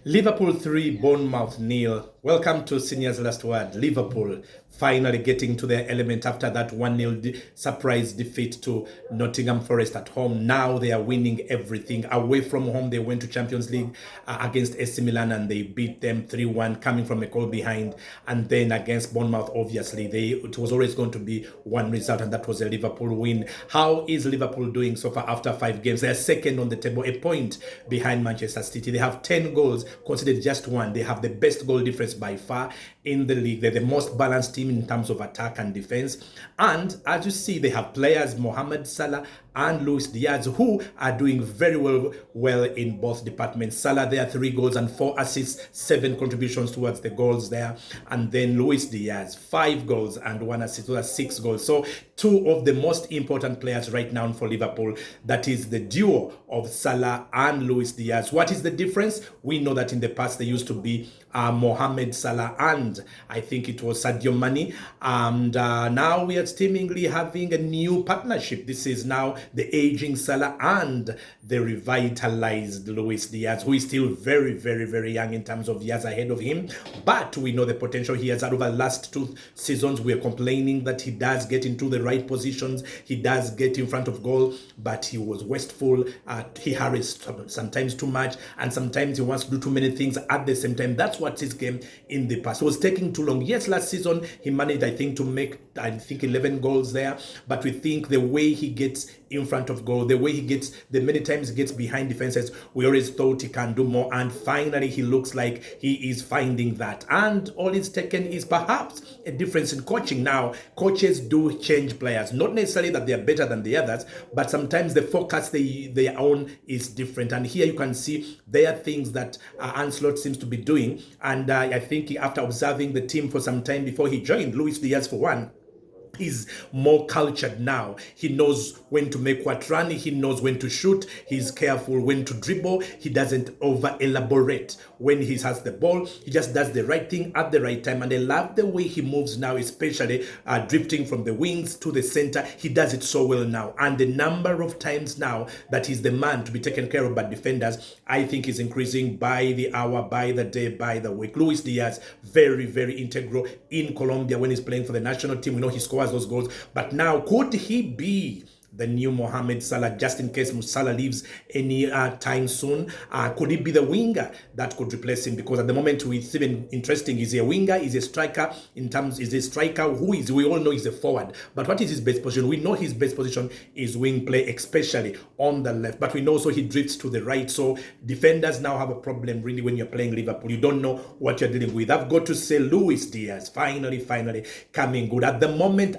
Liverpool 3, Bournemouth nil. Welcome to Senior's Last Word. Liverpool finally getting to their element after that 1-0 surprise defeat to Nottingham Forest at home. Now they are winning everything. Away from home, they went to Champions League against AC Milan and they beat them 3-1, coming from a goal behind. And then against Bournemouth, obviously, it was always going to be one result, and that was a Liverpool win. How is Liverpool doing so far after 5 games? They are second on the table, a point behind Manchester City. They have 10 goals, conceded just one. They have the best goal difference by far in the league. They're the most balanced team in terms of attack and defense. And as you see, they have players, Mohamed Salah and Luis Diaz, who are doing very well in both departments. Salah there, 3 goals and 4 assists, 7 contributions towards the goals there. And then Luis Diaz, 5 goals and 1 assist, so that's 6 goals. So 2 of the most important players right now for Liverpool, that is the duo of Salah and Luis Diaz. What is the difference? We know that in the past they used to be Mohamed Salah and I think it was Sadio Mane, and now we are seemingly having a new partnership. This is now the aging Salah and the revitalized Luis Diaz, who is still very young in terms of years ahead of him, but we know the potential he has had over the last 2 seasons. We are complaining that he does get into the right positions, he does get in front of goal, but he was wasteful, he hurries sometimes too much, and sometimes he wants to do too many things at the same time. That's what his game in the past. It was taking too long. Yes, last season he managed, I think, to make 11 goals there, but we think the way he gets in front of goal, the way he gets, the many times he gets behind defenses, we always thought he can do more, and finally he looks like he is finding that. And all it's taken is perhaps a difference in coaching. Now, coaches do change players, not necessarily that they are better than the others, but sometimes the focus they own is different. And here you can see there are things that Ancelotti seems to be doing, and I think after observing the team for some time before he joined, Luis Diaz for one, he's more cultured now. He knows when to make what run. He knows when to shoot. He's careful when to dribble. He doesn't over elaborate when he has the ball. He just does the right thing at the right time. And I love the way he moves now, especially drifting from the wings to the center. He does it so well now. And the number of times now that he's the man to be taken care of by defenders, I think is increasing by the hour, by the day, by the week. Luis Diaz, very integral in Colombia when he's playing for the national team. We know he scores those goals, but now could he be the new Mohamed Salah, just in case Salah leaves any time soon? Could he be the winger that could replace him? Because at the moment, it's even interesting. Is he a winger? Is he a striker? Is he a striker? Who is? We all know he's a forward. But what is his best position? We know his best position is wing play, especially on the left. But we know also he drifts to the right. So defenders now have a problem really when you're playing Liverpool. You don't know what you're dealing with. I've got to say Luis Diaz, finally coming good. At the moment,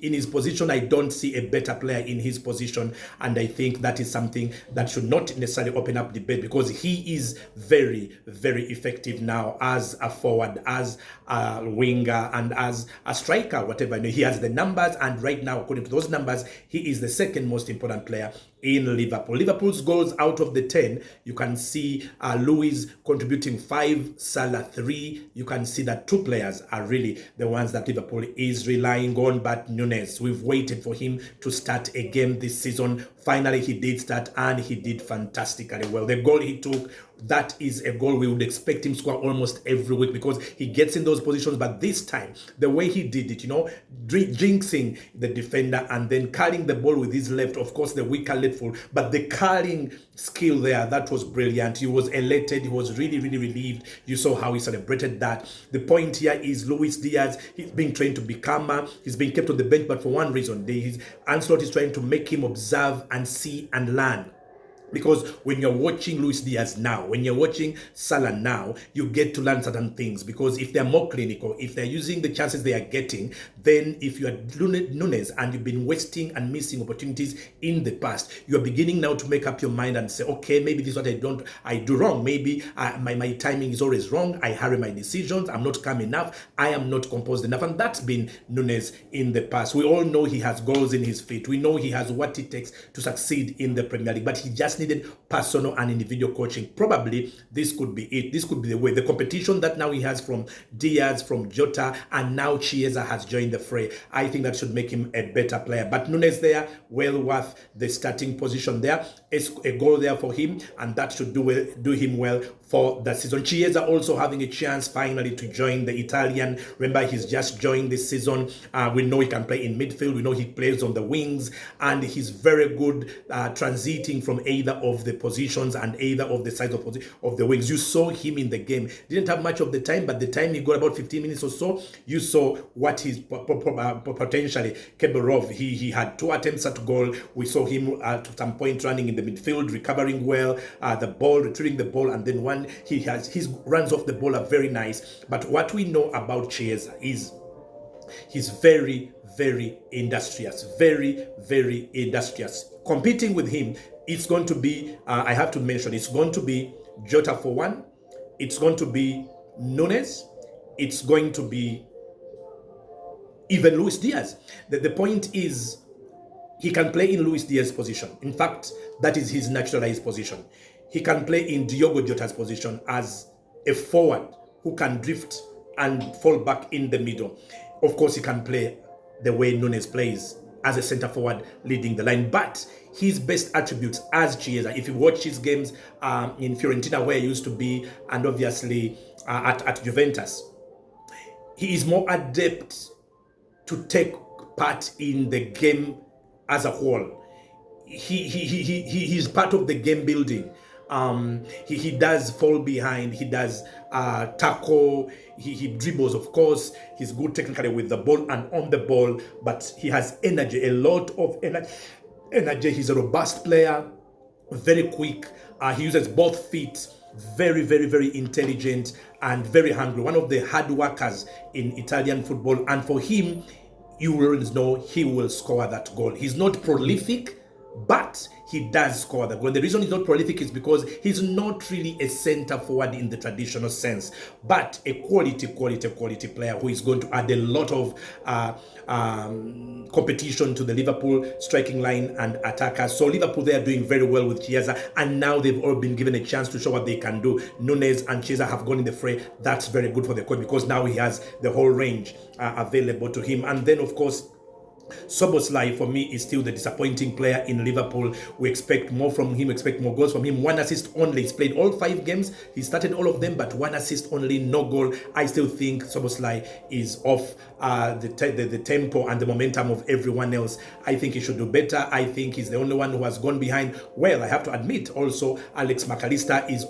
in his position, I don't see a better player in his position, and I think that is something that should not necessarily open up debate, because he is very effective now as a forward, as a winger, and as a striker, whatever. He has the numbers, and right now, according to those numbers, he is the second most important player in Liverpool. Liverpool's goals out of the 10, you can see Luis contributing 5, Salah 3. You can see that 2 players are really the ones that Liverpool is relying on. But Nunes, we've waited for him to start a game this season. Finally, he did start, and he did fantastically well. The goal he took, that is a goal we would expect him to score almost every week, because he gets in those positions. But this time, the way he did it, jinxing the defender and then carrying the ball with his left, of course, the weaker left foot, but the carrying skill there, that was brilliant. He was elated. He was really relieved. You saw how he celebrated that. The point here is Luis Diaz, he's being trained to be calmer. He's being kept on the bench, but for one reason, Ancelotti is trying to make him observe and see and learn. Because when you're watching Luis Diaz now, when you're watching Salah now, you get to learn certain things. Because if they're more clinical, if they're using the chances they are getting, then if you are Nunes and you've been wasting and missing opportunities in the past, you're beginning now to make up your mind and say, okay, maybe this is what I do wrong. Maybe my timing is always wrong. I hurry my decisions. I'm not calm enough. I am not composed enough. And that's been Nunes in the past. We all know he has goals in his feet. We know he has what it takes to succeed in the Premier League, but he just needed personal and individual coaching. Probably this could be it. This could be the way. The competition that now he has from Diaz, from Jota, and now Chiesa has joined the fray. I think that should make him a better player. But Nunes there, well worth the starting position there. a goal there for him, and that should do him well for the season. Chiesa also having a chance finally to join the Italian. Remember, he's just joined this season. We know he can play in midfield. We know he plays on the wings, and he's very good transiting from either of the positions and either of the sides of the wings. You saw him in the game. Didn't have much of the time, but the time he got about 15 minutes or so, you saw what he's potentially capable of. He had 2 attempts at goal. We saw him at some point running in the midfield, recovering well, the ball, retrieving the ball, and then his runs off the ball are very nice. But what we know about Chiesa is he's very, very industrious, very, very industrious. Competing with him, it's going to be, I have to mention, it's going to be Jota for one, it's going to be Nunes, it's going to be even Luis Diaz. The point is, he can play in Luis Diaz's position. In fact, that is his naturalized position. He can play in Diogo Jota's position as a forward who can drift and fall back in the middle. Of course, he can play the way Nunes plays as a center forward leading the line. But his best attributes as Chiesa, if you watch his games in Fiorentina, where he used to be, and obviously at Juventus, he is more adept to take part in the game as a whole. He's part of the game building. He does fall behind, he does tackle, he dribbles, of course. He's good technically with the ball and on the ball, but he has energy, a lot of energy. He's a robust player, very quick. He uses both feet, very, very, very intelligent and very hungry. One of the hard workers in Italian football, and for him, you will always know he will score that goal. He's not prolific, but he does score the goal. The reason he's not prolific is because he's not really a center forward in the traditional sense, but a quality player who is going to add a lot of competition to the Liverpool striking line and attackers. So Liverpool, they are doing very well with Chiesa, and now they've all been given a chance to show what they can do. Nunes and Chiesa have gone in the fray. That's very good for the coach, because now he has the whole range available to him. And then, of course, Szoboszlai, for me, is still the disappointing player in Liverpool. We expect more from him, expect more goals from him. 1 assist only. He's played all 5 games. He started all of them, but 1 assist only, no goal. I still think Szoboszlai is off the tempo and the momentum of everyone else. I think he should do better. I think he's the only one who has gone behind. Well, I have to admit, also, Alex McAllister is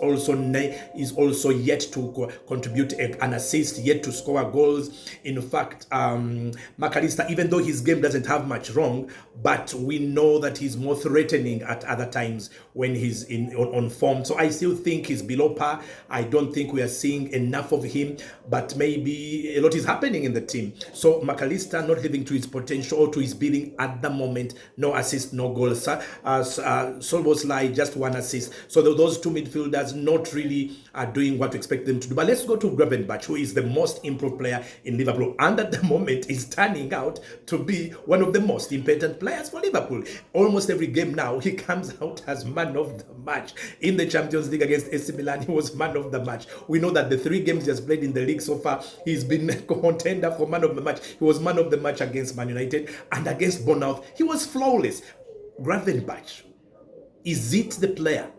also yet to contribute an assist, yet to score goals. In fact, McAllister, even though his game doesn't have much wrong, but we know that he's more threatening at other times when he's on form. So I still think he's below par. I don't think we are seeing enough of him, but maybe a lot is happening in the team. So McAllister not living to his potential or to his billing at the moment. No assist, no goals. Szoboszlai, just 1 assist. So those 2 midfielders not really doing what we expect them to do. But let's go to Gravenberch, who is the most improved player in Liverpool, and at the moment is turning out to be one of the most important players for Liverpool. Almost every game now, he comes out as man of the match. In the Champions League against AC Milan, he was man of the match. We know that the 3 games he has played in the league so far, he's been a contender for man of the match. He was man of the match against Man United, and against Bournemouth, he was flawless. Gravenberch, is it the player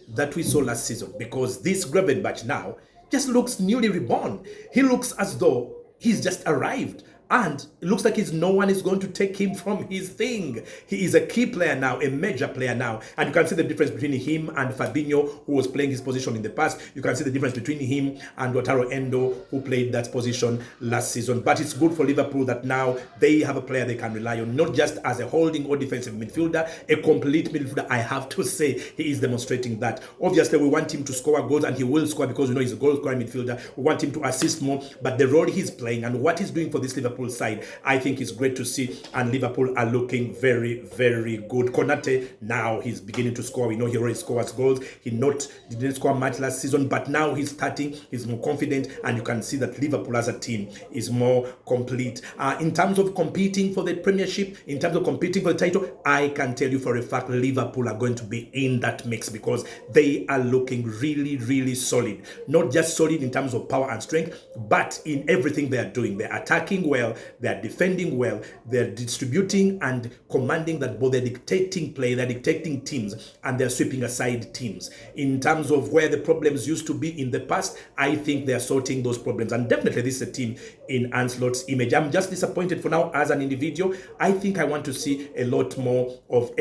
that we saw last season? Because this Gravenberch now just looks newly reborn. He looks as though he's just arrived, and it looks like no one is going to take him from his thing. He is a key player now, a major player now. And you can see the difference between him and Fabinho, who was playing his position in the past. You can see the difference between him and Wataru Endo, who played that position last season. But it's good for Liverpool that now they have a player they can rely on, not just as a holding or defensive midfielder, a complete midfielder. I have to say, he is demonstrating that. Obviously, we want him to score goals, and he will score because we know he's a goal-scoring midfielder. We want him to assist more, but the role he's playing and what he's doing for this Liverpool side, I think is great to see, and Liverpool are looking very, very good. Konate, now he's beginning to score. We know he already scores goals. He didn't score much last season, but now he's starting. He's more confident, and you can see that Liverpool as a team is more complete. In terms of competing for the Premiership, in terms of competing for the title, I can tell you for a fact Liverpool are going to be in that mix, because they are looking really, really solid. Not just solid in terms of power and strength, but in everything they are doing. They're attacking well. well, they're defending well, they're distributing and commanding that ball, they're dictating play, they're dictating teams, and they're sweeping aside teams. In terms of where the problems used to be in the past, I think they're sorting those problems. And definitely this is a team in Ancelot's image. I'm just disappointed for now as an individual. I think I want to see a lot more of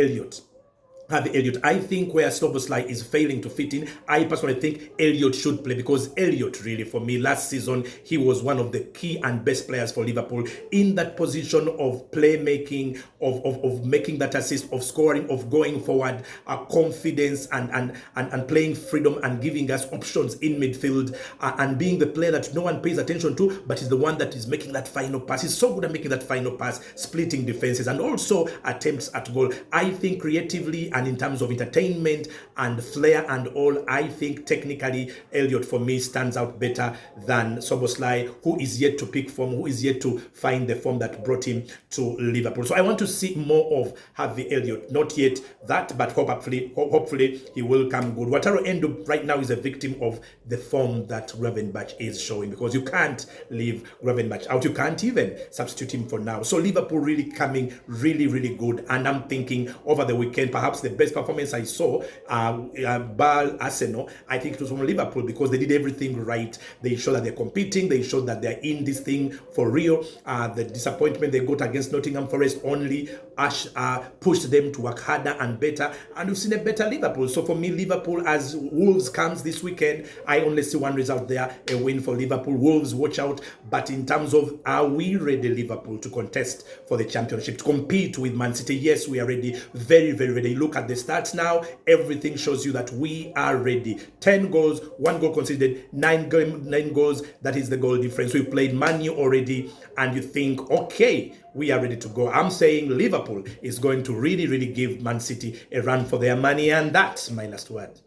Harvey Elliott. I think where Szoboszlai is failing to fit in, I personally think Elliott should play, because Elliott really, for me, last season, he was one of the key and best players for Liverpool in that position of playmaking, of making that assist, of scoring, of going forward, confidence and playing freedom and giving us options in midfield, and being the player that no one pays attention to, but is the one that is making that final pass. He's so good at making that final pass, splitting defenses, and also attempts at goal. I think creatively and in terms of entertainment and flair and all, I think technically Elliott for me stands out better than Szoboszlai, who is yet to pick form, who is yet to find the form that brought him to Liverpool. So I want to see more of Harvey Elliott. Not yet that, but hopefully he will come good. Wataru Endo right now is a victim of the form that Gravenberch is showing, because you can't leave Gravenberch out. You can't even substitute him for now. So Liverpool really coming really good, and I'm thinking over the weekend, perhaps the best performance I saw, bar Arsenal, I think it was from Liverpool, because they did everything right. They showed that they're competing, they showed that they're in this thing for real. The disappointment they got against Nottingham Forest only pushed them to work harder and better, and we've seen a better Liverpool. So for me, Liverpool, as Wolves comes this weekend, I only see one result there, a win for Liverpool. Wolves, watch out. But in terms of, are we ready, Liverpool, to contest for the championship, to compete with Man City? Yes, we are ready, very ready. Look at the stats now, everything shows you that we are ready. 10 goals, 1 goal conceded, 9 goals, that is the goal difference. We played Man U already, and you think, okay, we are ready to go. I'm saying Liverpool is going to really give Man City a run for their money, and that's my last word.